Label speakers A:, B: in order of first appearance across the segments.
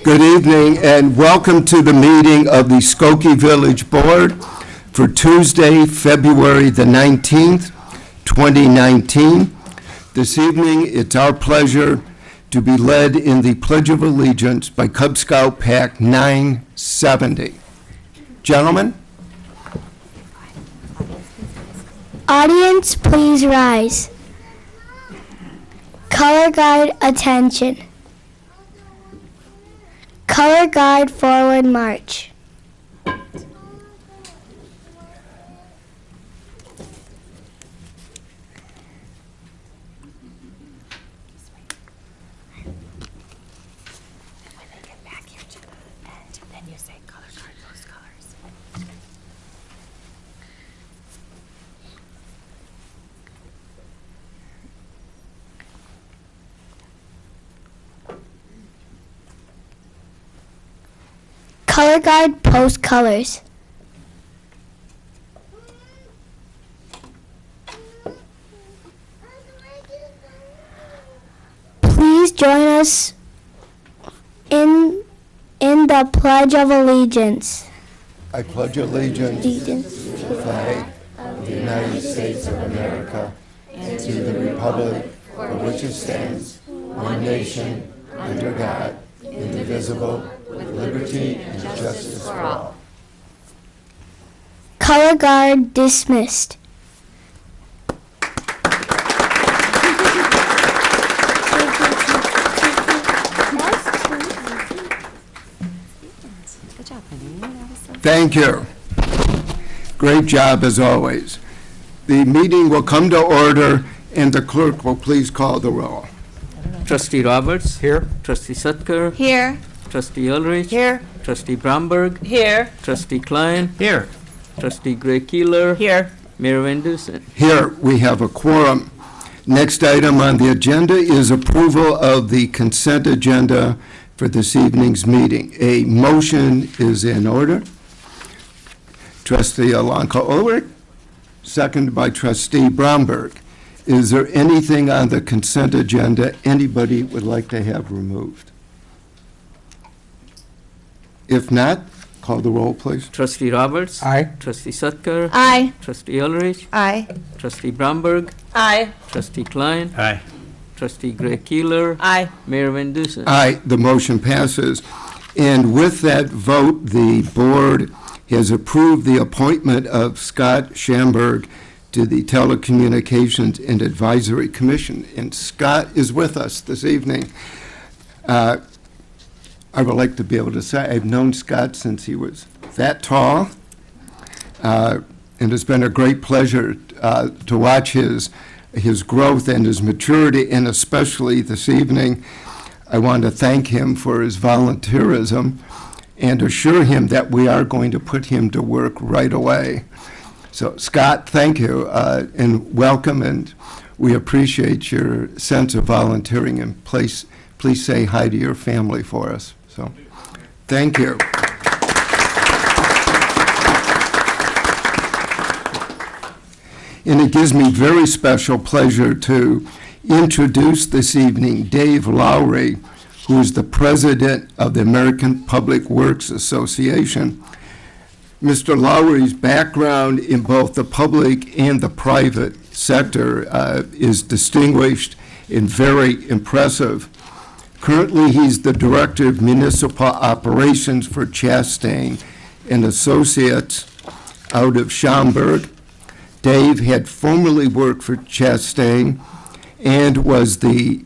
A: Good evening and welcome to the meeting of the Skokie Village Board for Tuesday, February the 19th, 2019. This evening, it's our pleasure to be led in the Pledge of Allegiance by Cub Scout Pack 970. Gentlemen?
B: Audience, please rise. Color guard, attention. Color guard, forward march. Color guard, post colors. Please join us in the Pledge of Allegiance.
A: I pledge allegiance to the flag of the United States of America and to the republic for which it stands, one nation, under God, indivisible, with liberty and justice for all.
B: Color guard dismissed.
C: Good job, honey.
A: Thank you. Great job as always. The meeting will come to order and the clerk will please call the roll.
D: Trustee Roberts. Here. Trustee Sutker.
C: Here.
D: Trustee Ulrich.
C: Here.
D: Trustee Bromberg.
C: Here.
D: Trustee Klein.
E: Here.
D: Trustee Gray Keeler.
C: Here.
D: Mayor Van Dusen.
A: Here we have a quorum. Next item on the agenda is approval of the consent agenda for this evening's meeting. A motion is in order. Trustee Alonka Ulrich, seconded by Trustee Bromberg. Is there anything on the consent agenda anybody would like to have removed? If not, call the roll, please.
D: Trustee Roberts.
E: Aye.
D: Trustee Sutker.
C: Aye.
D: Trustee Ulrich.
C: Aye.
D: Trustee Bromberg.
C: Aye.
D: Trustee Klein.
E: Aye.
D: Trustee Gray Keeler.
C: Aye.
D: Mayor Van Dusen.
A: Aye, the motion passes. And with that vote, the board has approved the appointment of Scott Schamberg to the Telecommunications and Advisory Commission. And Scott is with us this evening. I would like to be able to say I've known Scott since he was that tall. And it's been a great pleasure to watch his growth and his maturity, and especially this evening, I want to thank him for his volunteerism and assure him that we are going to put him to work right away. So, Scott, thank you and welcome, and we appreciate your sense of volunteering, and please say hi to your family for us. So, thank you. And it gives me very special pleasure to introduce this evening Dave Lowry, who is the president of the American Public Works Association. Mr. Lowry's background in both the public and the private sector is distinguished and very impressive. Currently, he's the Director of Municipal Operations for Chastain and Associates out of Schamberg. Dave had formerly worked for Chastain and was the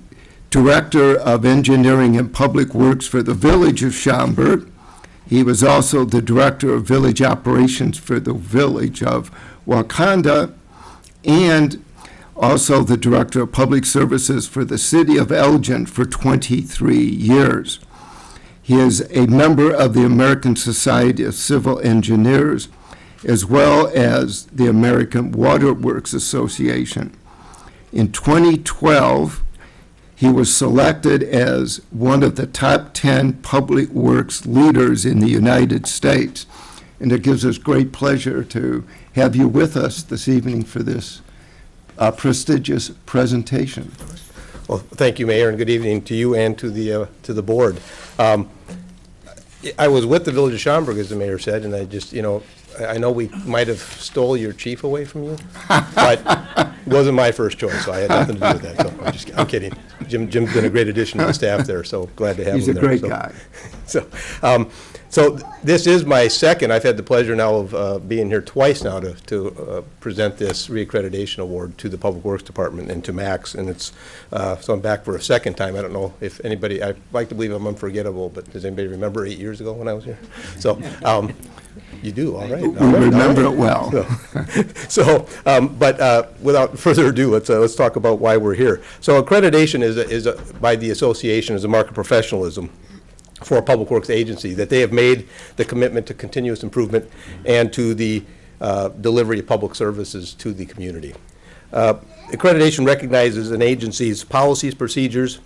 A: Director of Engineering and Public Works for the Village of Schamberg. He was also the Director of Village Operations for the Village of Wakanda and also the Director of Public Services for the City of Elgin for 23 years. He is a member of the American Society of Civil Engineers as well as the American Water Works Association. In 2012, he was selected as one of the top 10 public works leaders in the United States. and it gives us great pleasure to have you with us this evening for this prestigious presentation.
C: Well, thank you, Mayor, and good evening to you and to the board. I was with the Village of Schamberg, as the mayor said, and I just, I know we might have stole your chief away from you, but it wasn't my first choice, so I had nothing to do with that. So I'm kidding. Jim's been a great addition to the staff there, so glad to have
A: He's
C: him
A: a
C: there.
A: great guy.
C: So this is my second. I've had the pleasure now of being here twice now to present this reaccreditation award to the Public Works Department and to Max, and it's so I'm back for a second time. I don't know if anybody. I like to believe I'm unforgettable, but does anybody remember 8 years ago when I was here? So. You do, all right.
A: We remember it well.
C: But without further ado, let's talk about why we're here. So accreditation is by the association is a mark of professionalism for a public works agency, that they have made the commitment to continuous improvement and to the delivery of public services to the community. Accreditation recognizes an agency's policies, procedures,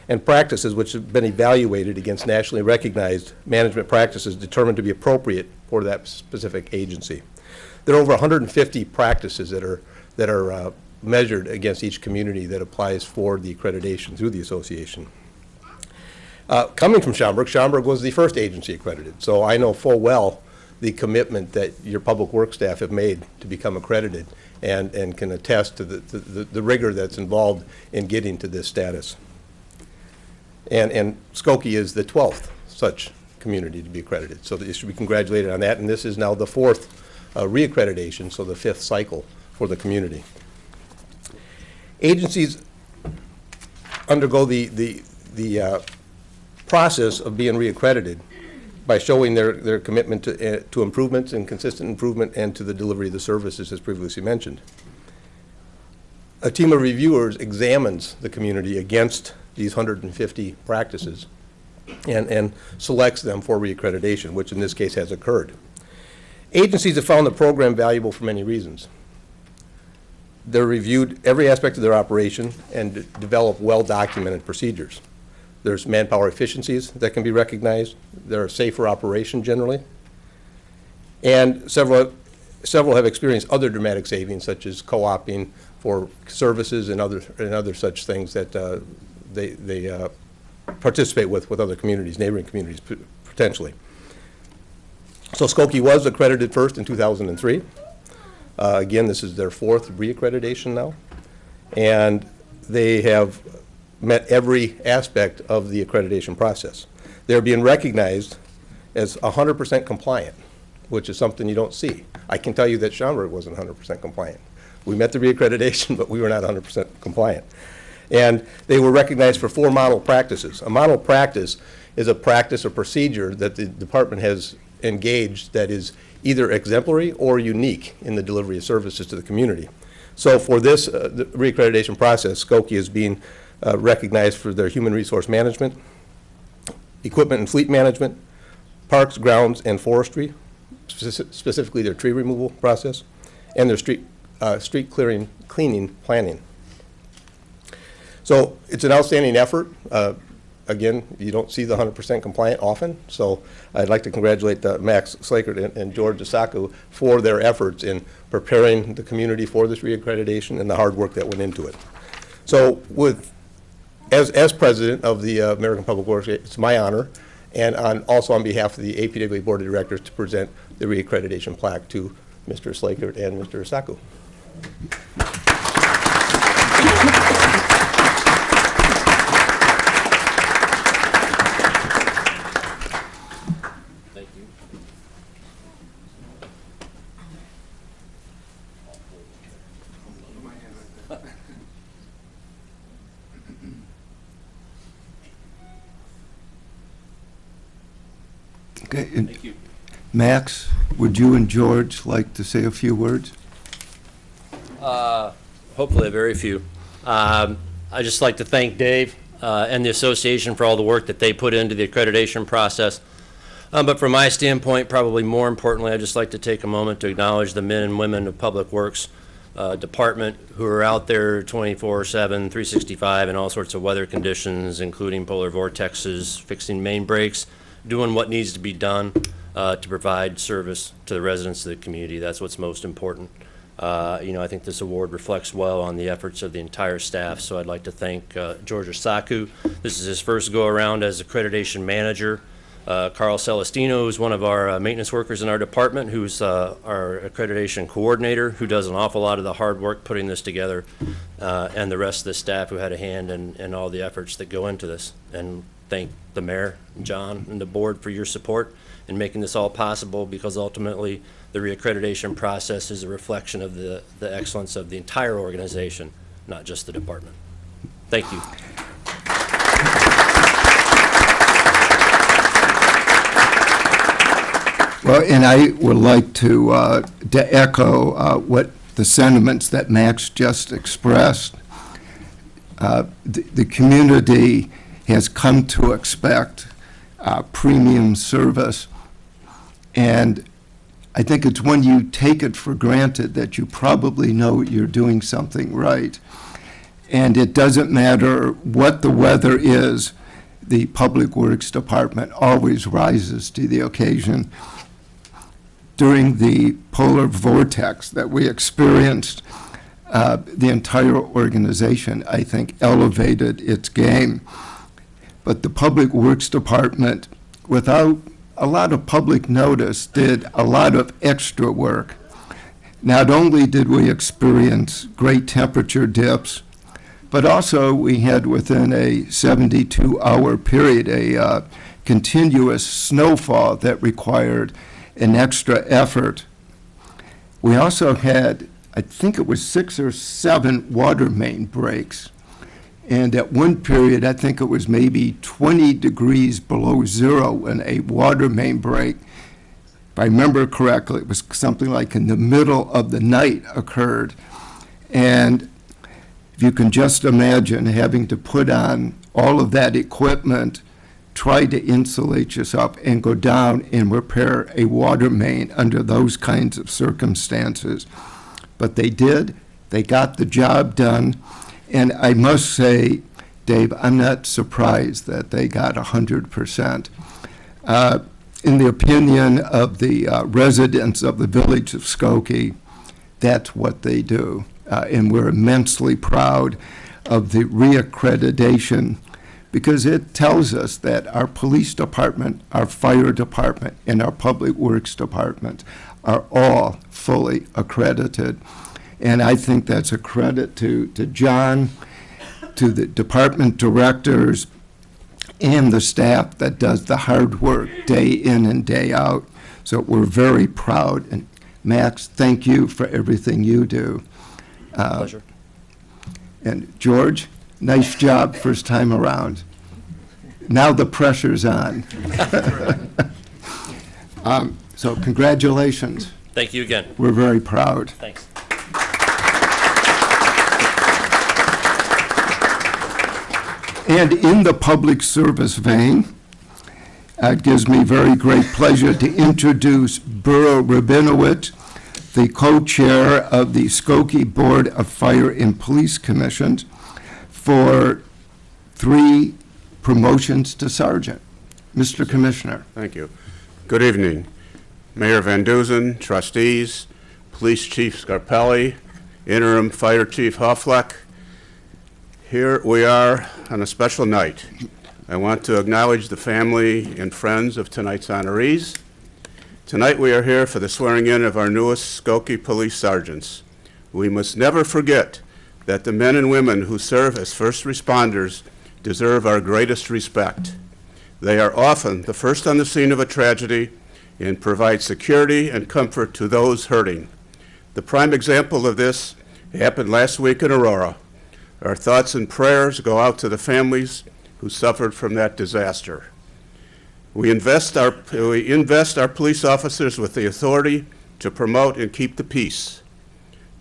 C: and practices which have been evaluated against nationally recognized management practices determined to be appropriate for that specific agency. There are over 150 practices that are measured against each community that applies for the accreditation through the association. Coming from Schamberg, Schamberg was the first agency accredited, so I know full well the commitment that your public works staff have made to become accredited and can attest to the rigor that's involved in getting to this status. And Skokie is the 12th such community to be accredited. So you should be congratulated on that. And this is now the 4th reaccreditation, so the 5th cycle for the community. Agencies undergo the process of being reaccredited by showing their commitment to improvements and consistent improvement and to the delivery of the services as previously mentioned. A team of reviewers examines the community against these 150 practices and selects them for reaccreditation, which in this case has occurred. Agencies have found the program valuable for many reasons. They're reviewed every aspect of their operation and develop well-documented procedures. There's manpower efficiencies that can be recognized. There are safer operation generally. And several have experienced other dramatic savings, such as co-opting for services and other such things that they participate with other communities, neighboring communities, potentially. So Skokie was accredited first in 2003. Again, this is their 4th reaccreditation now. And they have met every aspect of the accreditation process. They're being recognized as 100% compliant, which is something you don't see. I can tell you that Schamberg wasn't 100% compliant. We met the reaccreditation, but we were not 100% compliant. And they were recognized for 4 model practices. A model practice is a practice or procedure that the department has engaged that is either exemplary or unique in the delivery of services to the community. So for this the reaccreditation process, Skokie is being recognized for their human resource management, equipment and fleet management, parks, grounds, and forestry, specifically their tree removal process, and their street cleaning planning. So it's an outstanding effort. Again, you don't see the 100% compliant often, so I'd like to congratulate Max Slakert and George Asaku for their efforts in preparing the community for this reaccreditation and the hard work that went into it. So as president of the American Public Works, it's my honor, and also on behalf of the APWA Board of Directors, to present the reaccreditation plaque to Mr. Slakert and Mr. Asaku.
A: Okay. Thank you. Max, would you and George like to say a few words?
E: Hopefully, very few. I'd just like to thank Dave and the association for all the work that they put into the accreditation process. But from my standpoint, probably more importantly, I'd just like to take a moment to acknowledge the men and women of Public Works Department who are out there 24/7, 365 in all sorts of weather conditions, including polar vortexes, fixing main breaks, doing what needs to be done. to provide service to the residents of the community. That's what's most important. I think this award reflects well on the efforts of the entire staff, so I'd like to thank George Osaku. This is his first go-around as accreditation manager. Carl Celestino is one of our maintenance workers in our department, who's our accreditation coordinator, who does an awful lot of the hard work putting this together, and the rest of the staff who had a hand in all the efforts that go into this. And thank the mayor, John, and the board for your support in making this all possible, because ultimately the reaccreditation process is a reflection of the excellence of the entire organization, not just the department. Thank you.
A: Well, and I would like to echo what the sentiments that Max just expressed. The community has come to expect premium service, and I think it's when you take it for granted that you probably know you're doing something right. And it doesn't matter what the weather is, the Public Works Department always rises to the occasion. During the polar vortex that we experienced, the entire organization, I think, elevated its game. But the Public Works Department, without a lot of public notice, did a lot of extra work. Not only did we experience great temperature dips, but also we had within a 72-hour period a continuous snowfall that required an extra effort. We also had, I think it was 6 or 7 water main breaks. And at one period, I think it was maybe 20 degrees below zero in a water main break. If I remember correctly, it was something like in the middle of the night occurred. And if you can just imagine having to put on all of that equipment, try to insulate yourself and go down and repair a water main under those kinds of circumstances. But they did. They got the job done. And I must say, Dave, I'm not surprised that they got 100%. In the opinion of the residents of the village of Skokie, that's what they do. And we're immensely proud of the reaccreditation, because it tells us that our police department, our fire department, and our public works department are all fully accredited. And I think that's a credit to John, to the department directors, and the staff that does the hard work day in and day out. So we're very proud. And Max, thank you for everything you do.
E: Pleasure.
A: And George, nice job first time around. Now the pressure's on. So congratulations.
E: Thank you again.
A: We're very proud.
E: Thanks.
A: And in the public service vein, it gives me very great pleasure to introduce Burrow Rabinowitz, the co-chair of the Skokie Board of Fire and Police Commissions, for 3 promotions to sergeant. Mr. Commissioner.
F: Thank you. Good evening. Mayor Van Dusen, trustees, Police Chief Scarpelli, Interim Fire Chief Hoffleck. Here we are on a special night. I want to acknowledge the family and friends of tonight's honorees. Tonight we are here for the swearing in of our newest Skokie police sergeants. We must never forget that the men and women who serve as first responders deserve our greatest respect. They are often the first on the scene of a tragedy and provide security and comfort to those hurting. The prime example of this happened last week in Aurora. Our thoughts and prayers go out to the families who suffered from that disaster. We invest our police officers with the authority to promote and keep the peace.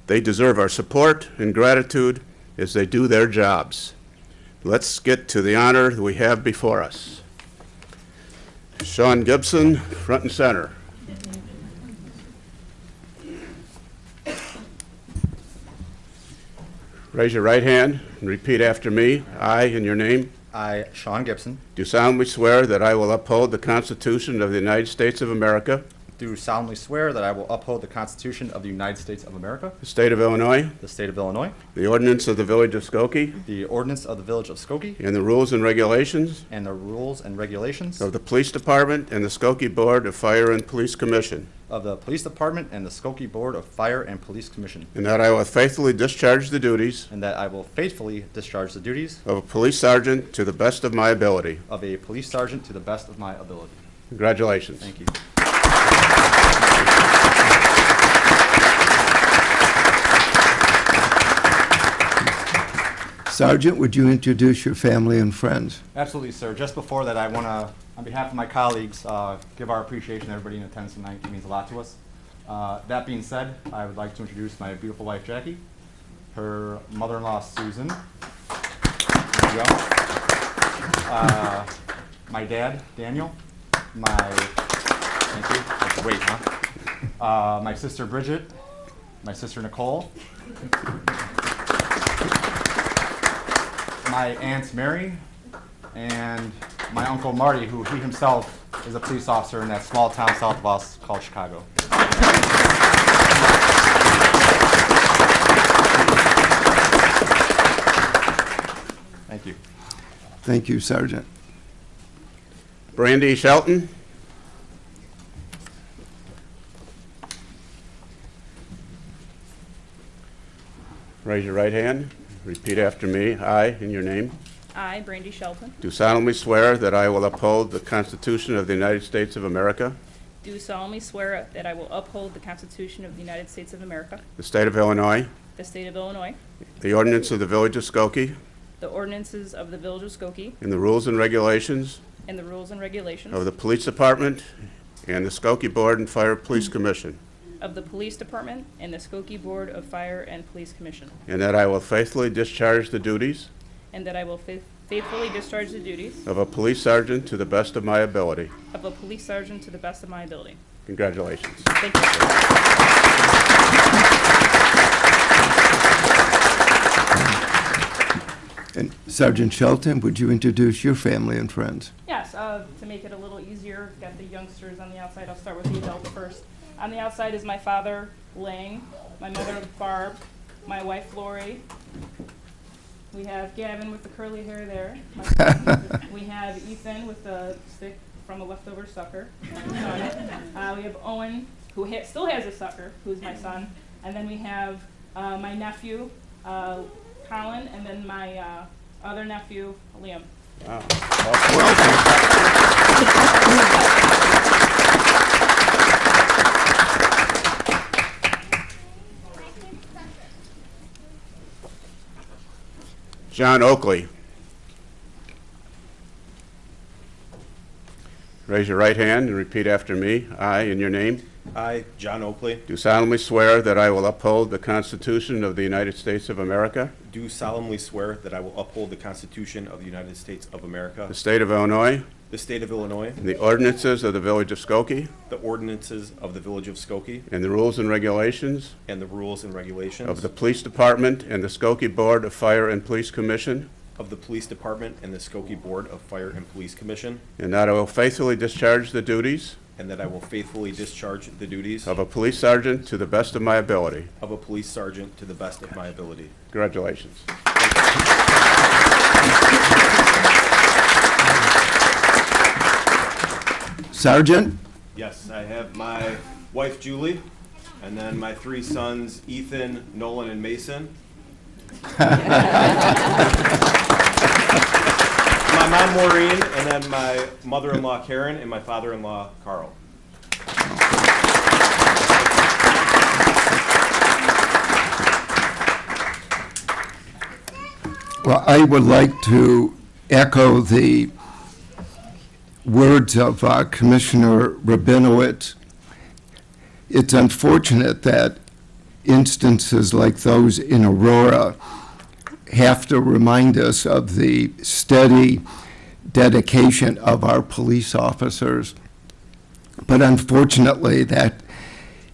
F: They deserve our support and gratitude as they do their jobs. Let's get to the honor that we have before us. Sean Gibson, front and center. Raise your right hand and repeat after me. I, in your name,
G: I, Sean Gibson,
F: do solemnly swear that I will uphold the Constitution of the United States of America,
G: do solemnly swear that I will uphold the Constitution of the United States of America,
F: the state of Illinois,
G: the state of Illinois,
F: the ordinance of the Village of Skokie,
G: the ordinance of the Village of Skokie,
F: and the rules and regulations
G: and the rules and regulations
F: of the Police Department and the Skokie Board of Fire and Police Commission,
G: of the Police Department and the Skokie Board of Fire and Police Commission,
F: and that I will faithfully discharge the duties
G: and that I will faithfully discharge the duties
F: of a police sergeant to the best of my ability.
G: of a police sergeant to the best of my ability.
F: Congratulations.
G: Thank you.
A: Sergeant, would you introduce your family and friends?
G: Absolutely, sir. Just before that, I want to, on behalf of my colleagues, give our appreciation to everybody in attendance tonight. It means a lot to us. That being said, I would like to introduce my beautiful wife, Jackie, her mother-in-law, Susan. There you go. My dad, Daniel. Thank you. That's wait, huh? My sister, Bridget. My sister, Nicole. My aunt Mary, and my uncle Marty, who he himself is a police officer in that small town south of us called Chicago. Thank you.
A: Thank you, Sergeant.
F: Brandy Shelton. Raise your right hand. Repeat after me. I, in your name,
H: I, Brandy Shelton,
F: do solemnly swear that I will uphold the Constitution of the United States of America,
H: do solemnly swear that I will uphold the Constitution of the United States of America,
F: the state of Illinois,
H: the state of Illinois,
F: the ordinance of the Village of Skokie,
H: the ordinances of the Village of Skokie,
F: and the rules and regulations
H: and the rules and regulations
F: of the Police Department and the Skokie Board and Fire Police Commission,
H: of the Police Department and the Skokie Board of Fire and Police Commission,
F: and that I will faithfully discharge the duties
H: and that I will faithfully discharge the duties
F: of a police sergeant to the best of my ability.
H: of a police sergeant to the best of my ability.
F: Congratulations.
H: Thank you.
A: And Sergeant Shelton, would you introduce your family and friends?
H: Yes, to make it a little easier, got the youngsters on the outside. I'll start with the adults first. On the outside is my father, Lang, my mother, Barb, my wife, Lori. We have Gavin with the curly hair there. My son. We have Ethan with the stick from a leftover sucker. We have Owen, who still has a sucker, who's my son. And then we have my nephew, Colin, and then my other nephew, Liam.
F: Wow. John Oakley. Raise your right hand and repeat after me. I, in your name,
I: I, John Oakley,
F: do solemnly swear that I will uphold the Constitution of the United States of America,
I: do solemnly swear that I will uphold the Constitution of the United States of America,
F: the state of Illinois,
I: the state of Illinois,
F: and the ordinances of the Village of Skokie,
I: the ordinances of the Village of Skokie,
F: and the rules and regulations
I: and the rules and regulations
F: of the Police Department and the Skokie Board of Fire and Police Commission,
I: of the Police Department and the Skokie Board of Fire and Police Commission,
F: and that I will faithfully discharge the duties
I: and that I will faithfully discharge the duties
F: of a police sergeant to the best of my ability.
I: of a police sergeant to the best of my ability.
F: Congratulations.
A: Sergeant?
I: Yes, I have my wife Julie, and then my three sons Ethan, Nolan, and Mason. My mom Maureen, and then my mother-in-law Karen, and my father-in-law Carl.
A: Well, I would like to echo the words of Commissioner Rabinowitz. It's unfortunate that instances like those in Aurora have to remind us of the steady dedication of our police officers. But unfortunately, that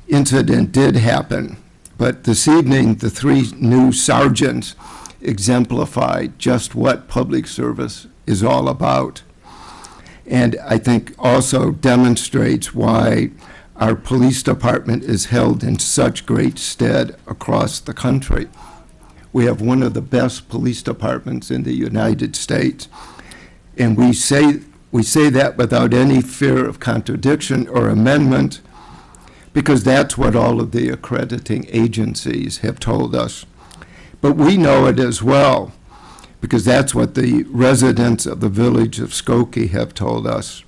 A: incident did happen. But this evening, the three new sergeants exemplified just what public service is all about. And I think also demonstrates why our police department is held in such great stead across the country. We have one of the best police departments in the United States. And we say that without any fear of contradiction or amendment, because that's what all of the accrediting agencies have told us. But we know it as well, because that's what the residents of the village of Skokie have told us.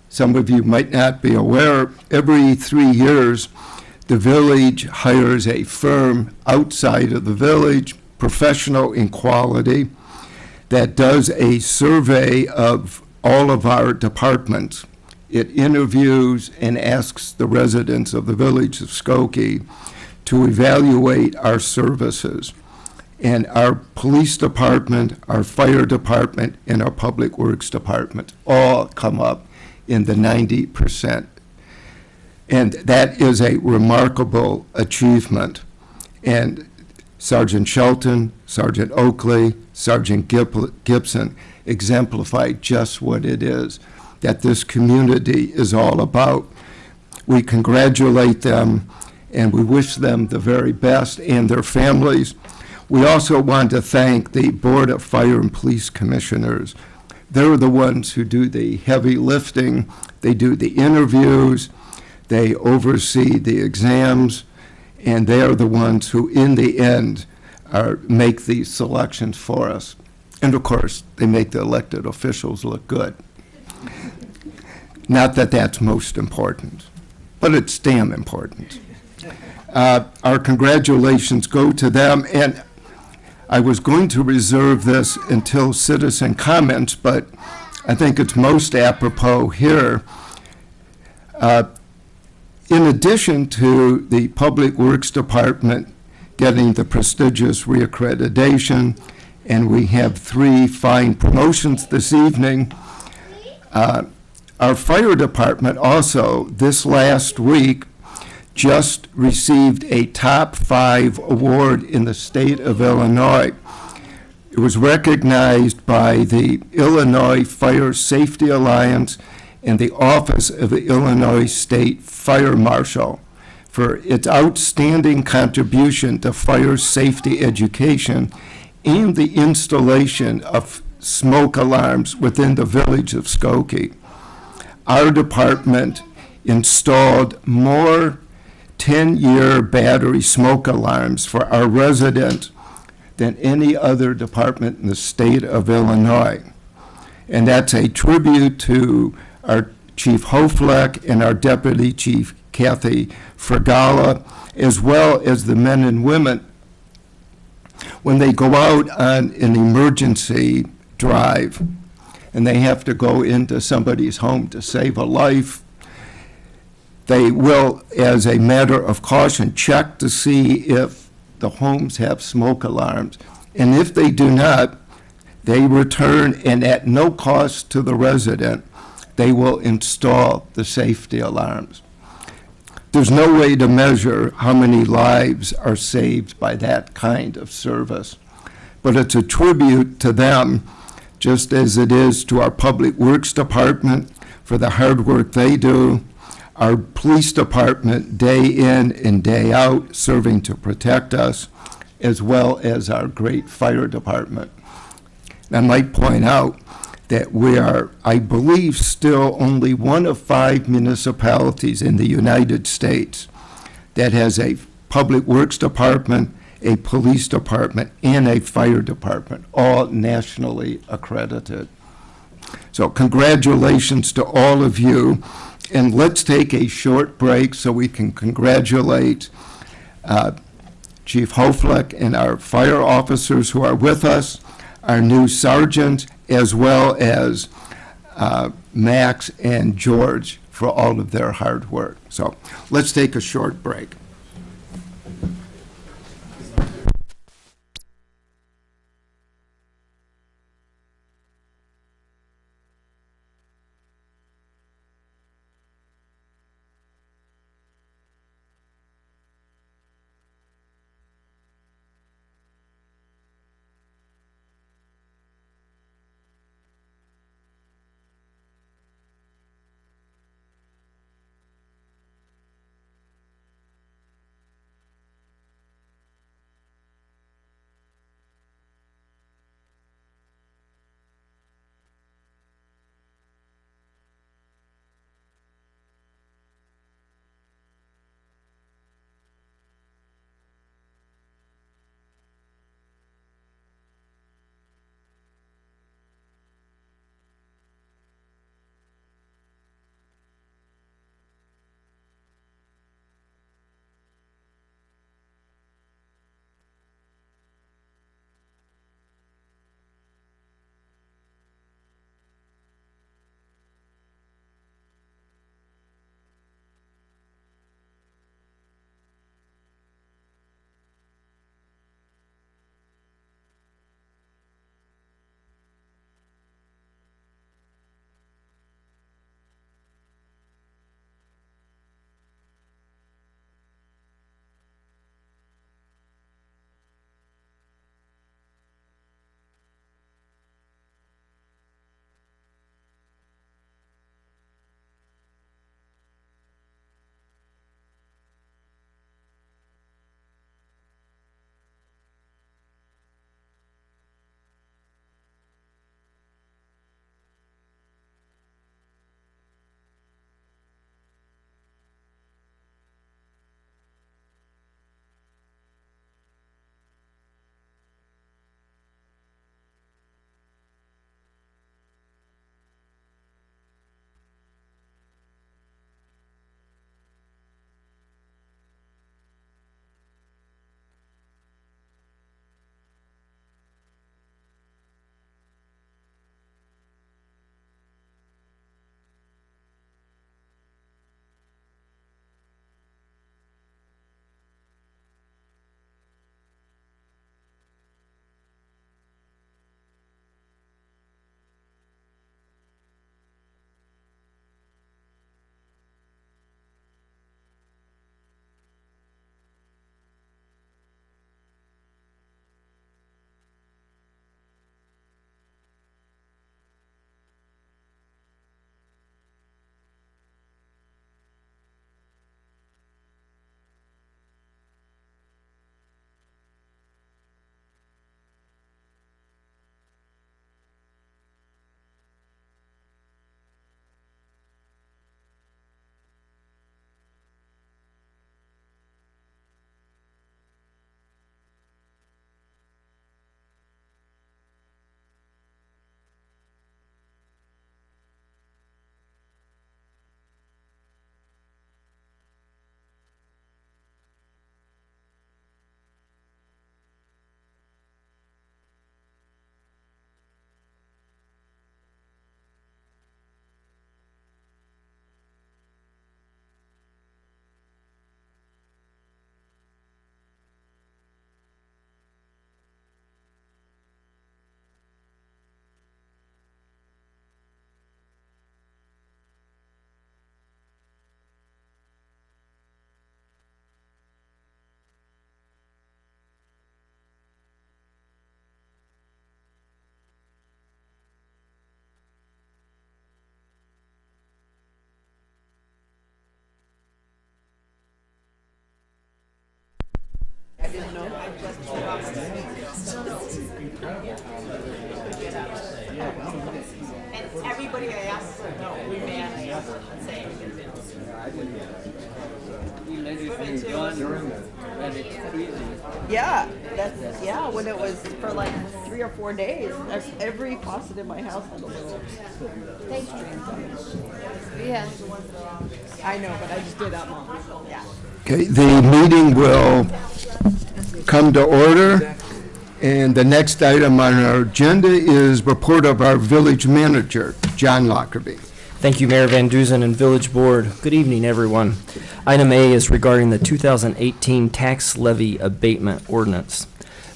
A: Some of you might not be aware, every 3 years, the village hires a firm outside of the village, professional in quality, that does a survey of all of our departments. It interviews and asks the residents of the village of Skokie to evaluate our services. And our police department, our fire department, and our public works department all come up in the 90%. And that is a remarkable achievement. And Sergeant Shelton, Sergeant Oakley, Sergeant Gibson exemplify just what it is that this community is all about. We congratulate them and we wish them the very best and their families. We also want to thank the Board of Fire and Police Commissioners. They're the ones who do the heavy lifting. They do the interviews. They oversee the exams. And they are the ones who, in the end, make these selections for us. And, of course, they make the elected officials look good. Not that that's most important, but it's damn important. Our congratulations go to them. And I was going to reserve this until citizen comments, but I think it's most apropos here. In addition to the Public Works Department getting the prestigious reaccreditation, and we have 3 fine promotions this evening, our fire department also, this last week, just received a top 5 award in the state of Illinois. It was recognized by the Illinois Fire Safety Alliance and the Office of the Illinois State Fire Marshal for its outstanding contribution to fire safety education and the installation of smoke alarms within the village of Skokie. Our department installed more 10-year battery smoke alarms for our residents than any other department in the state of Illinois. And that's a tribute to our Chief Hofleck and our Deputy Chief Kathy Fregala, as well as the men and women. When they go out on an emergency drive and they have to go into somebody's home to save a life, they will, as a matter of caution, check to see if the homes have smoke alarms. And if they do not, they return, and at no cost to the resident, they will install the safety alarms. There's no way to measure how many lives are saved by that kind of service. But it's a tribute to them, just as it is to our Public Works Department for the hard work they do, our police department day in and day out serving to protect us, as well as our great fire department. I might point out that we are, I believe, still only one of 5 municipalities in the United States that has a public works department, a police department, and a fire department, all nationally accredited. So congratulations to all of you. And let's take a short break so we can congratulate Chief Hofleck and our fire officers who are with us, our new sergeant, as well as Max and George for all of their hard work. So let's take a short break.
J: didn't know. And everybody I asked said no. Man, I asked saying yeah, that's yeah. When it was for like 3 or 4 days, every faucet in my house had a little stream. Yeah, I know, but I just did that long. Yeah.
A: Okay, the meeting will come to order, and the next item on our agenda is report of our village manager, John Lockerbie.
K: Thank you, Mayor Van Duzen and Village Board. Good evening, everyone. Item A is regarding the 2018 tax levy abatement ordinance.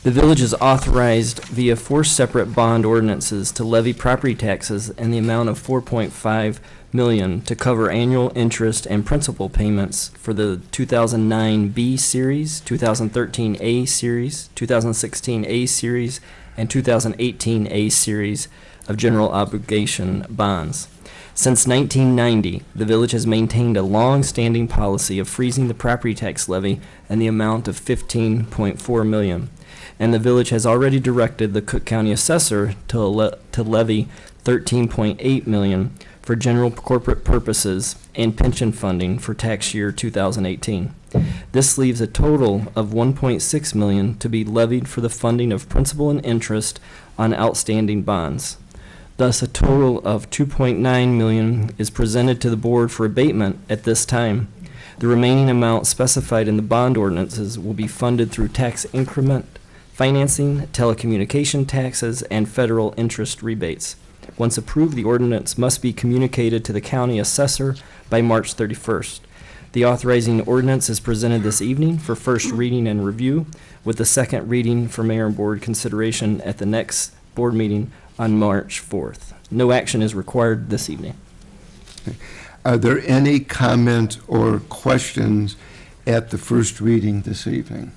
K: The village is authorized via 4 separate bond ordinances to levy property taxes in the amount of $4.5 million to cover annual interest and principal payments for the 2009 B Series, 2013 A Series, 2016 A Series, and 2018 A Series of general obligation bonds. Since 1990, the village has maintained a long-standing policy of freezing the property tax levy in the amount of $15.4 million, and the village has already directed the Cook County Assessor to levy $13.8 million for general corporate purposes and pension funding for tax year 2018. This leaves a total of $1.6 million to be levied for the funding of principal and interest on outstanding bonds. Thus, a total of $2.9 million is presented to the board for abatement at this time. The remaining amount specified in the bond ordinances will be funded through tax increment financing, telecommunication taxes, and federal interest rebates. Once approved, the ordinance must be communicated to the county assessor by March 31st. The authorizing ordinance is presented this evening for first reading and review, with the second reading for mayor and board consideration at the next board meeting on March 4th. No action is required this evening.
A: Are there any comments or questions at the first reading this evening?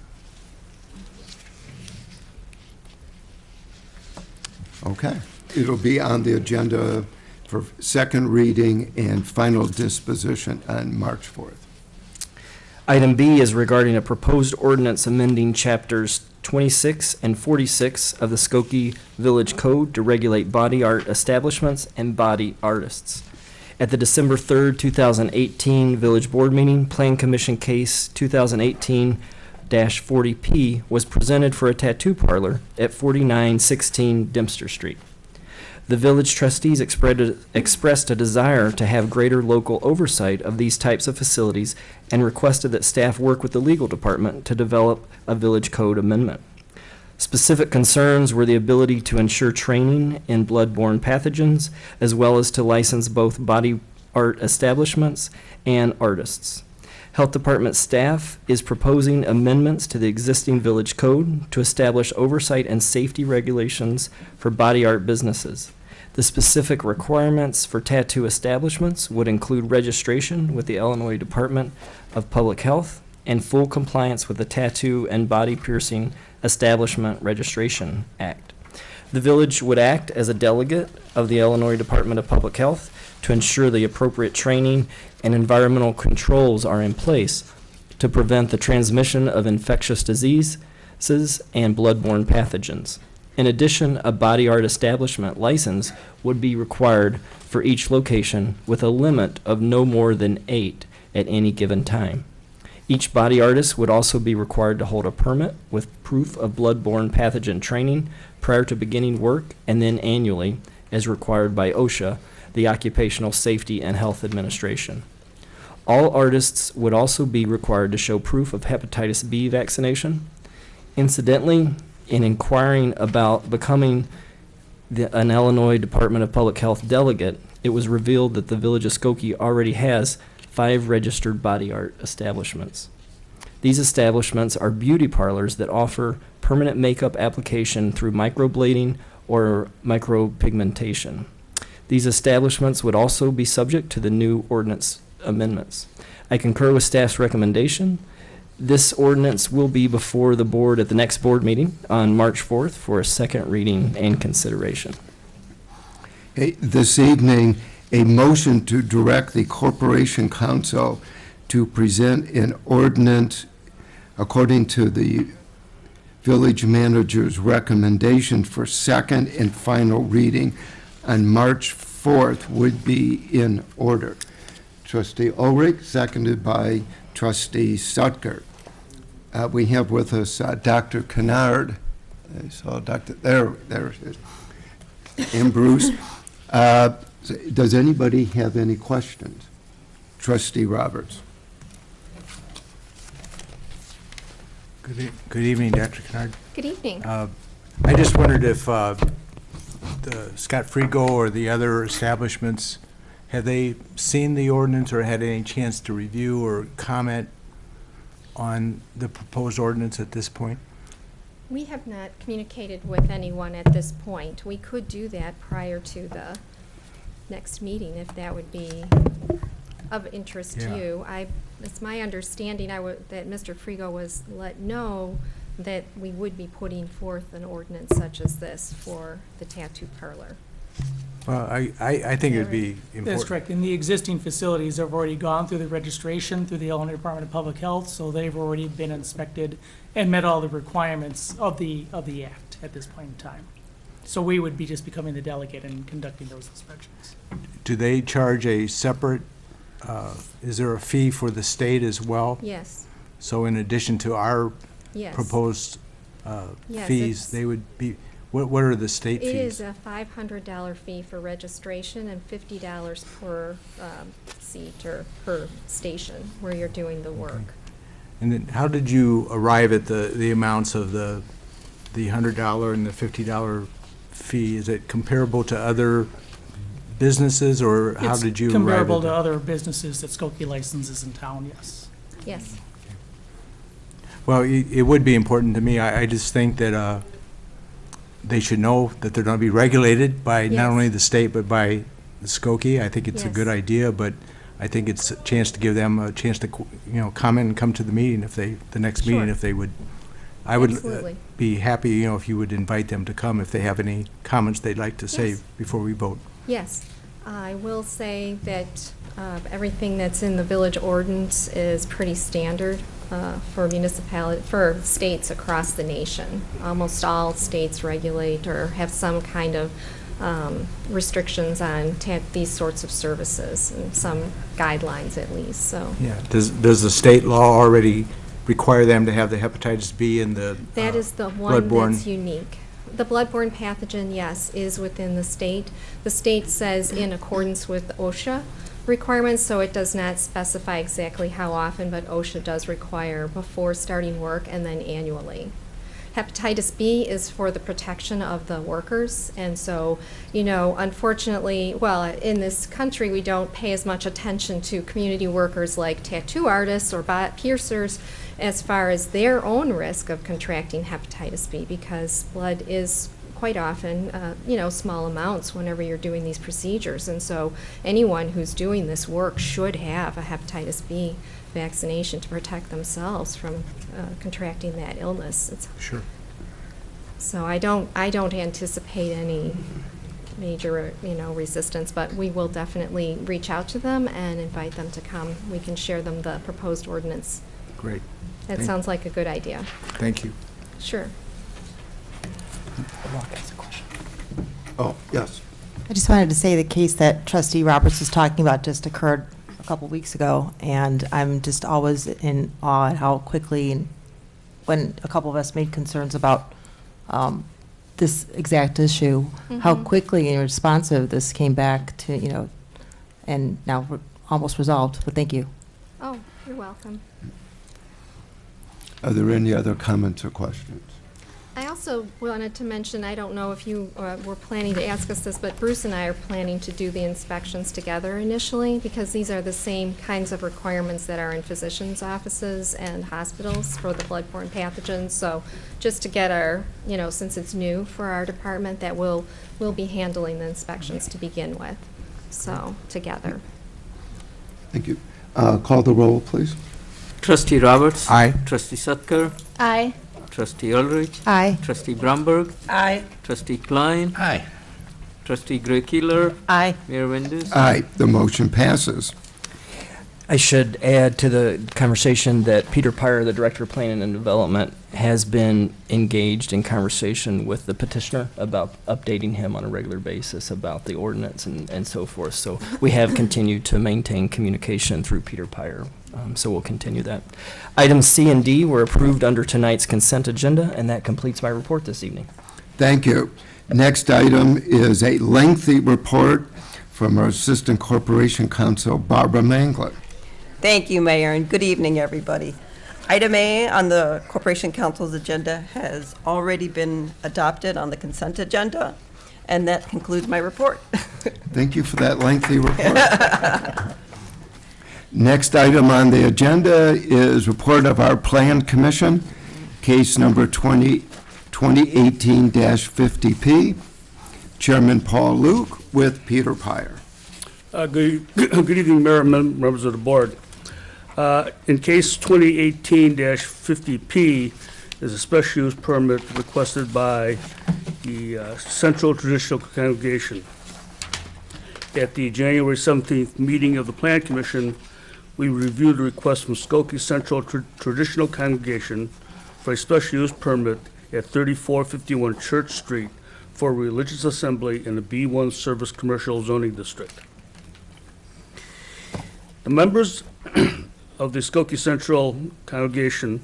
A: Okay. It'll be on the agenda for second reading and final disposition on March 4th.
K: Item B is regarding a proposed ordinance amending chapters 26 and 46 of the Skokie Village Code to regulate body art establishments and body artists. At the December 3rd, 2018 Village Board meeting, Plan Commission Case 2018-40P was presented for a tattoo parlor at 4916 Dempster Street. The village trustees expressed a desire to have greater local oversight of these types of facilities and requested that staff work with the legal department to develop a village code amendment. Specific concerns were the ability to ensure training in blood-borne pathogens, as well as to license both body art establishments and artists. Health Department staff is proposing amendments to the existing village code to establish oversight and safety regulations for body art businesses. The specific requirements for tattoo establishments would include registration with the Illinois Department of Public Health and full compliance with the Tattoo and Body Piercing Establishment Registration Act. The village would act as a delegate of the Illinois Department of Public Health to ensure the appropriate training and environmental controls are in place to prevent the transmission of infectious diseases and blood-borne pathogens. In addition, a body art establishment license would be required for each location with a limit of no more than 8 at any given time. Each body artist would also be required to hold a permit with proof of blood-borne pathogen training prior to beginning work and then annually as required by OSHA, the Occupational Safety and Health Administration. All artists would also be required to show proof of hepatitis B vaccination. Incidentally, in inquiring about becoming an Illinois Department of Public Health delegate, it was revealed that the Village of Skokie already has 5 registered body art establishments. These establishments are beauty parlors that offer permanent makeup application through microblading or micropigmentation. These establishments would also be subject to the new ordinance amendments. I concur with staff's recommendation. This ordinance will be before the board at the next board meeting on March 4th for a second reading and consideration.
A: This evening, a motion to direct the Corporation Council to present an ordinance according to the village manager's recommendation for second and final reading on March 4th would be in order. Trustee Ulrich, seconded by Trustee Sutker. We have with us Dr. Kennard. I saw Dr. There it is. And Bruce. Does anybody have any questions? Trustee Roberts.
L: Good evening, Dr. Kennard.
M: Good evening.
L: I just wondered if the Scott Frigo or the other establishments, have they seen the ordinance or had any chance to review or comment on the proposed ordinance at this point?
M: We have not communicated with anyone at this point. We could do that prior to the next meeting if that would be of interest to you. It's my understanding that Mr. Frigo was let know that we would be putting forth an ordinance such as this for the tattoo parlor.
L: Well, I think it would be important.
N: That's correct. In the existing facilities, they've already gone through the registration through the Illinois Department of Public Health, so they've already been inspected and met all the requirements of the act at this point in time. So we would be just becoming the delegate and conducting those inspections.
L: Do they charge a separate, is there a fee for the state as well?
M: Yes.
L: So in addition to our
M: Yes.
L: proposed
M: Yes,
L: fees, they would be, what are the state fees?
M: It is a $500 fee for registration and $50 per seat or per station where you're doing the work.
L: Okay. And then how did you arrive at the amounts of the $100 and the $50 fee? Is it comparable to other businesses, or how did you arrive at that?
N: It's comparable to other businesses that Skokie licenses in town, yes.
M: Yes.
L: Well, it would be important to me. I just think that they should know that they're going to be regulated by not only the state but by the Skokie. I think it's a good idea, but I think it's a chance to give them a chance to, comment and come to the meeting the next meeting if they would. I would be happy, if you would invite them to come if they have any comments they'd like to say before we vote.
M: Yes. I will say that everything that's in the village ordinance is pretty standard for states across the nation. Almost all states regulate or have some kind of restrictions on these sorts of services, and some guidelines at least. So.
L: Yeah. Does the state law already require them to have the hepatitis B and the
M: that is the one
L: bloodborne?
M: That's unique. The bloodborne pathogen, yes, is within the state. The state says in accordance with OSHA requirements, so it does not specify exactly how often, but OSHA does require before starting work and then annually. Hepatitis B is for the protection of the workers, and so, unfortunately, well, in this country, we don't pay as much attention to community workers like tattoo artists or piercers as far as their own risk of contracting hepatitis B, because blood is quite often, small amounts whenever you're doing these procedures, and so anyone who's doing this work should have a hepatitis B vaccination to protect themselves from contracting that illness.
L: Sure.
M: So I don't anticipate any major, resistance, but we will definitely reach out to them and invite them to come. We can share them the proposed ordinance.
L: Great.
M: That sounds like a good idea.
L: Thank you.
M: Sure.
A: Oh, yes.
O: I just wanted to say the case that Trustee Roberts was talking about just occurred a couple weeks ago, and I'm just always in awe at how quickly, and when a couple of us made concerns about this exact issue, how quickly and responsive this came back to, and now we're almost resolved, but thank you.
M: Oh, you're welcome.
A: Are there any other comments or questions?
M: I also wanted to mention, I don't know if you were planning to ask us this, but Bruce and I are planning to do the inspections together initially, because these are the same kinds of requirements that are in physicians' offices and hospitals for the bloodborne pathogens. So just to get our, since it's new for our department, that we'll be handling the inspections to begin with. So together.
A: Thank you. Call the roll, please.
D: Trustee Roberts.
L: Aye.
D: Trustee Sutker.
B: Aye.
D: Trustee Ulrich.
O: Aye.
D: Trustee Bromberg.
J: Aye.
D: Trustee Klein.
E: Aye.
D: Trustee Gray-Keeler.
O: Aye.
D: Mayor Van Dusen.
A: Aye, the motion passes.
K: I should add to the conversation that Peter Pyre, the Director of Planning and Development, has been engaged in conversation with the petitioner about updating him on a regular basis about the ordinance and so forth. So we have continued to maintain communication through Peter Pyre. So we'll continue that. Items C and D were approved under tonight's consent agenda, and that completes my report this evening.
A: Thank you. Next item is a lengthy report from our Assistant Corporation Counsel, Barbara Mangler.
J: Thank you, Mayor, and good evening, everybody. Item A on the Corporation Council's agenda has already been adopted on the consent agenda, and that concludes my report.
A: Thank you for that lengthy report. Next item on the agenda is report of our Plan Commission, case number 2018-50P. Chairman Paul Luke with Peter Pyre.
P: Good evening, Mayor and members of the board. In case 2018-50P is a special use permit requested by the Central Traditional Congregation. At the January 17th meeting of the Plan Commission, we reviewed the request from Skokie Central Traditional Congregation for a special use permit at 3451 Church Street for a religious assembly in the B1 Service Commercial Zoning District. The members of the Skokie Central Congregation,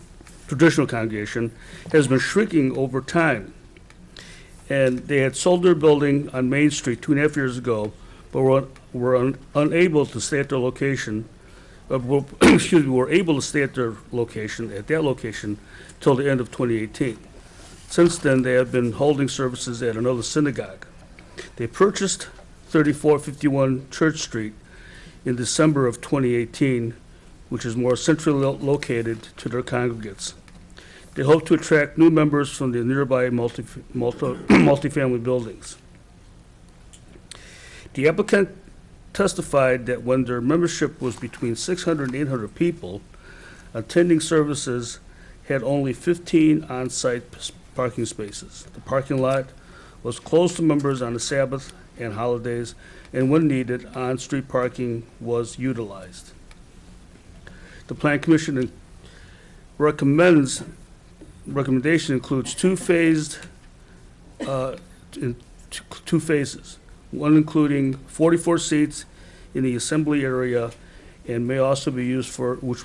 P: Traditional Congregation, has been shrinking over time. And they had sold their building on Main Street 2.5 years ago, but were unable to stay at their location, were able to stay at their location, at that location, till the end of 2018. Since then, they have been holding services at another synagogue. They purchased 3451 Church Street in December of 2018, which is more centrally located to their congregates. They hope to attract new members from the nearby multifamily buildings. The applicant testified that when their membership was between 600 and 800 people, attending services had only 15 on-site parking spaces. The parking lot was closed to members on the Sabbath and holidays, and when needed, on-street parking was utilized. The Plan Commission recommendation includes two phases, one including 44 seats in the assembly area, and may also be used for which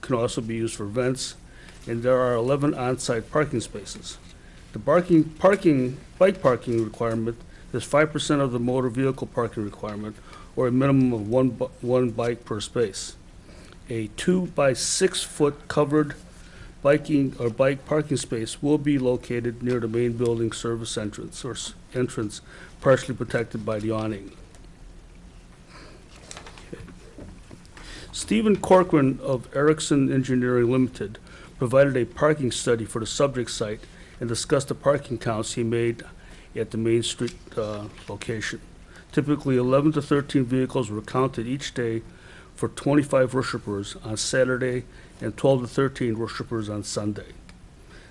P: can also be used for events. And there are 11 on-site parking spaces. The bike parking requirement is 5% of the motor vehicle parking requirement, or a minimum of one bike per space. A 2 by 6 foot covered bike parking space will be located near the main building service entrance, partially protected by the awning. Okay. Stephen Corcoran of Erickson Engineering Limited provided a parking study for the subject site and discussed the parking counts he made at the Main Street location. Typically, 11 to 13 vehicles were counted each day for 25 worshipers on Saturday and 12 to 13 worshipers on Sunday.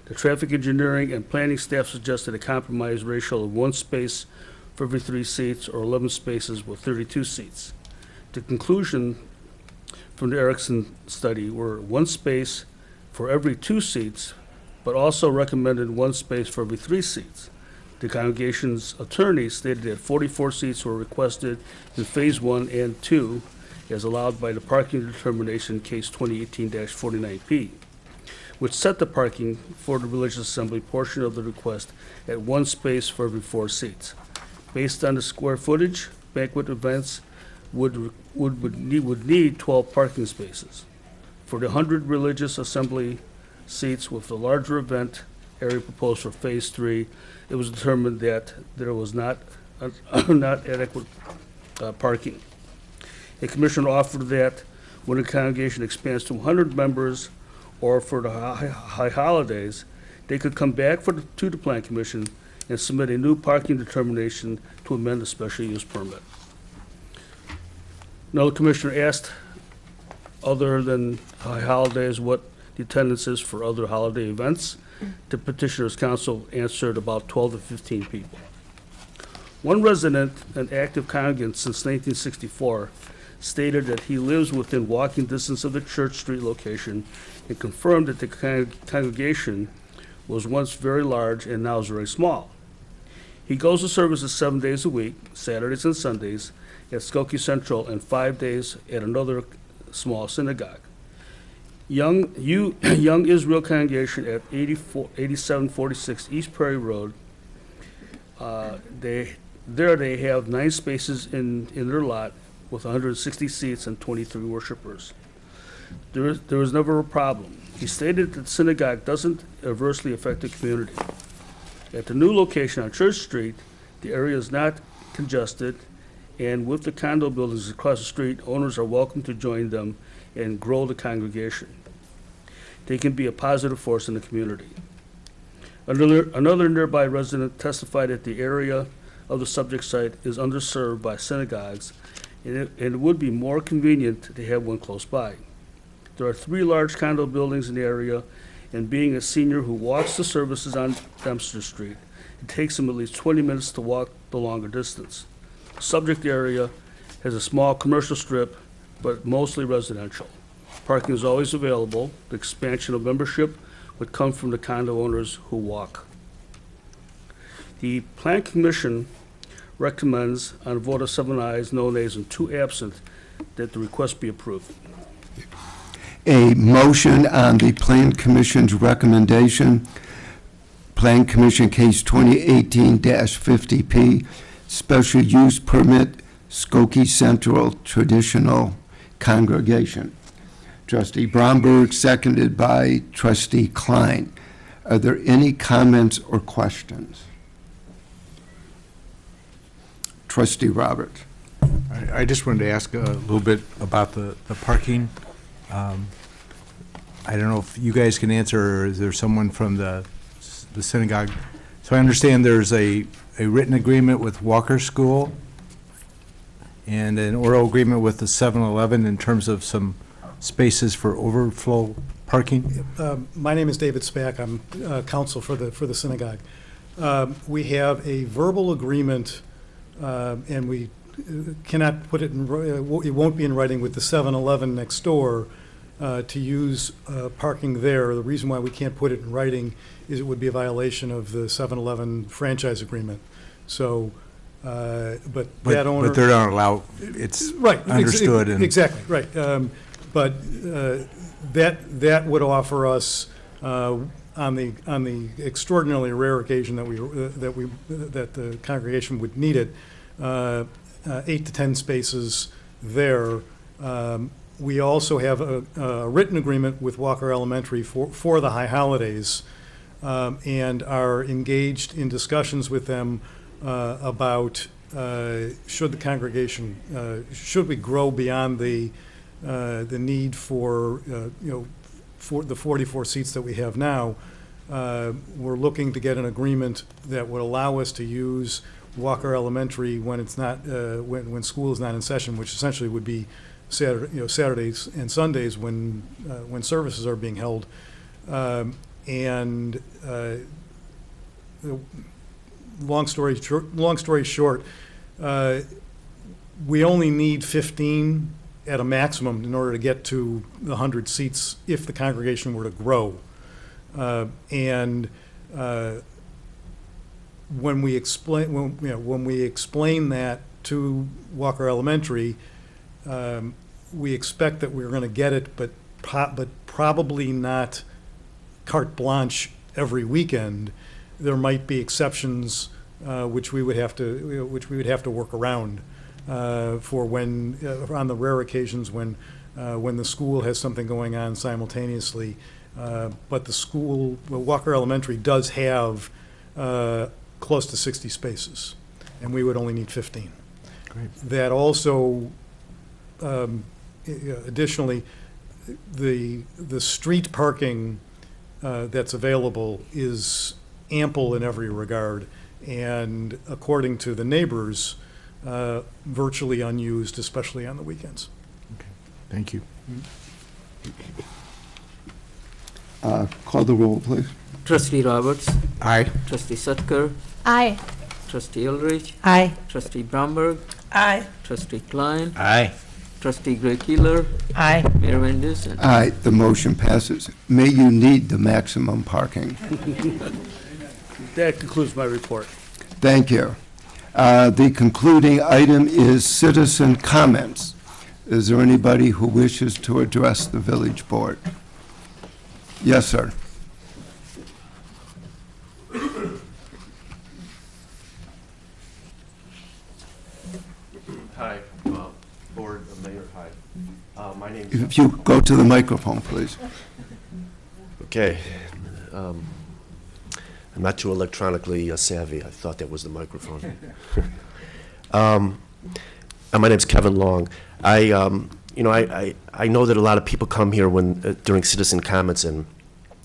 P: The traffic engineering and planning staff suggested a compromise ratio of 1 space for every 3 seats, or 11 spaces with 32 seats. The conclusion from the Erickson study were 1 space for every 2 seats, but also recommended 1 space for every 3 seats. The congregation's attorney stated that 44 seats were requested in Phase 1 and 2, as allowed by the parking determination case 2018-49P, which set the parking for the religious assembly portion of the request at 1 space for every 4 seats. Based on the square footage, banquet events would need 12 parking spaces. For the 100 religious assembly seats with the larger event area proposed for Phase 3, it was determined that there was not adequate parking. A commissioner offered that when a congregation expands to 100 members or for the high holidays, they could come back to the Plan Commission and submit a new parking determination to amend the special use permit. Now, the commissioner asked, other than high holidays, what the attendance is for other holiday events. The petitioner's counsel answered about 12 to 15 people. One resident, an active congregant since 1964, stated that he lives within walking distance of the Church Street location and confirmed that the congregation was once very large and now is very small. He goes to services 7 days a week, Saturdays and Sundays, at Skokie Central and 5 days at another small synagogue. Young Israel congregation at 8746 East Prairie Road. They have 9 spaces in their lot with 160 seats and 23 worshipers. There was never a problem. He stated that the synagogue doesn't adversely affect the community. At the new location on Church Street, the area is not congested, and with the condo buildings across the street, owners are welcome to join them and grow the congregation. They can be a positive force in the community. Another nearby resident testified that the area of the subject site is underserved by synagogues, and it would be more convenient to have one close by. There are 3 large condo buildings in the area, and being a senior who walks to services on Dempster Street, it takes him at least 20 minutes to walk the longer distance. The subject area has a small commercial strip, but mostly residential. Parking is always available. The expansion of membership would come from the condo owners who walk. The Plan Commission recommends, on a vote of 7 ayes, no nays, and 2 absent, that the request be approved.
A: A motion on the Plan Commission's recommendation, Plan Commission Case 2018-50P, Special Use Permit, Skokie Central Traditional Congregation. Trustee Bromberg, seconded by Trustee Klein. Are there any comments or questions? Trustee Roberts.
L: I just wanted to ask a little bit about the parking. I don't know if you guys can answer, or is there someone from the synagogue? So I understand there's a written agreement with Walker School and an oral agreement with the 7-Eleven in terms of some spaces for overflow parking.
Q: My name is David Spack. I'm counsel for the synagogue. We have a verbal agreement, and we cannot put it in. It won't be in writing with the 7-Eleven next door to use parking there. The reason why we can't put it in writing is it would be a violation of the 7-Eleven franchise agreement. So, but that owner.
L: But they're not allowed. It's
Q: right.
L: Understood.
Q: Exactly right. But that would offer us on the extraordinarily rare occasion that the congregation would need it, 8 to 10 spaces there. We also have a written agreement with Walker Elementary for the high holidays, and are engaged in discussions with them about should the congregation should we grow beyond the need for for the 44 seats that we have now. We're looking to get an agreement that would allow us to use Walker Elementary when it's not when school is not in session, which essentially would be Saturdays and Sundays when services are being held. Long story short, we only need 15 at a maximum in order to get to the 100 seats if the congregation were to grow. When we explain that to Walker Elementary, we expect that we're going to get it, but probably not carte blanche every weekend. There might be exceptions which we would have to work around for when on the rare occasions when the school has something going on simultaneously. But Walker Elementary does have close to 60 spaces, and we would only need 15.
L: Great.
Q: That also, additionally, the street parking that's available is ample in every regard, and according to the neighbors, virtually unused, especially on the weekends.
L: Okay. Thank you.
A: Call the roll, please.
D: Trustee Roberts.
L: Aye.
D: Trustee Sutker.
B: Aye.
D: Trustee Ulrich.
O: Aye.
D: Trustee Bromberg.
J: Aye.
D: Trustee Klein.
E: Aye.
D: Trustee Greg Keeler.
O: Aye.
D: Mayor Van Dusen.
A: Aye, the motion passes. May you need the maximum parking.
P: That concludes my report.
A: Thank you. The concluding item is citizen comments. Is there anybody who wishes to address the village board? Yes, sir.
R: Hi, Board, Mayor, hi. My name is...
A: If you go to the microphone, please.
R: Okay. I'm not too electronically savvy. I thought that was the microphone. My name's Kevin Long. I know that a lot of people come here when during citizen comments and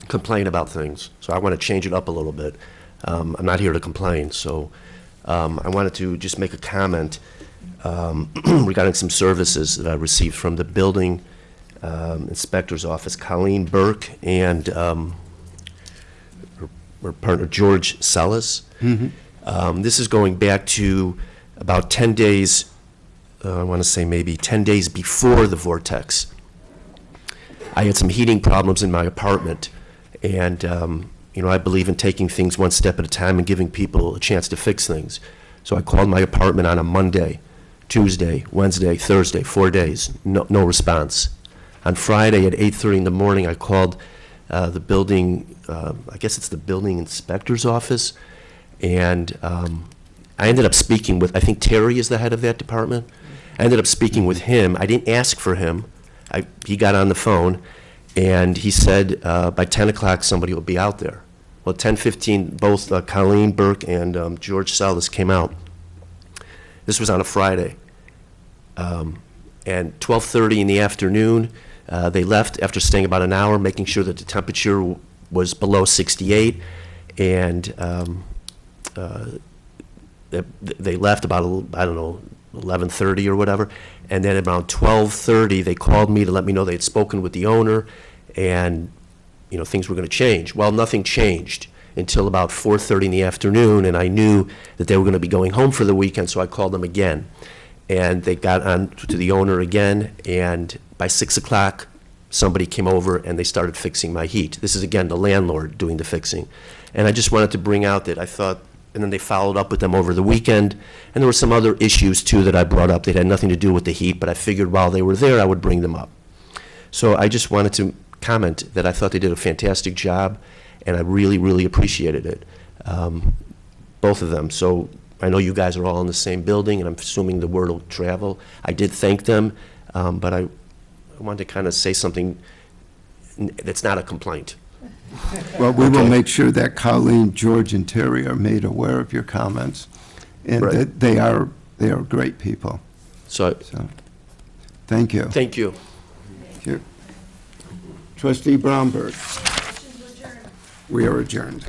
R: complain about things. So I want to change it up a little bit. I'm not here to complain. So I wanted to just make a comment regarding some services that I received from the building inspector's office, Colleen Burke and her partner George Sellis. This is going back to about 10 days, I want to say maybe 10 days before the vortex. I had some heating problems in my apartment, and I believe in taking things one step at a time and giving people a chance to fix things. So I called my apartment on a Monday, Tuesday, Wednesday, Thursday, 4 days, no response. On Friday at 8:30 in the morning, I called the building, I guess it's the building inspector's office, and I ended up speaking with, I think Terry is the head of that department. I ended up speaking with him. I didn't ask for him. He got on the phone, and he said by 10 o'clock somebody will be out there. Well, 10:15, both Colleen Burke and George Sellis came out. This was on a Friday. And 12:30 in the afternoon, they left after staying about an hour, making sure that the temperature was below 68, and they left about, I don't know, 11:30 or whatever, and then around 12:30, they called me to let me know they had spoken with the owner, and things were going to change. Well, nothing changed until about 4:30 in the afternoon, and I knew that they were going to be going home for the weekend, so I called them again. And they got on to the owner again, and by 6 o'clock, somebody came over and they started fixing my heat. This is, again, the landlord doing the fixing. And I just wanted to bring out that I thought, and then they followed up with them over the weekend, and there were some other issues, too, that I brought up that had nothing to do with the heat, but I figured while they were there, I would bring them up. So I just wanted to comment that I thought they did a fantastic job, and I really, really appreciated it, both of them. So I know you guys are all in the same building, and I'm assuming the word will travel. I did thank them, but I wanted to kind of say something that's not a complaint.
A: Well, we will make sure that Colleen, George, and Terry are made aware of your comments, and
R: Right.
A: that they are great people.
R: So
A: thank you.
R: Thank you.
A: Thank you. Trustee Bromberg. We are adjourned.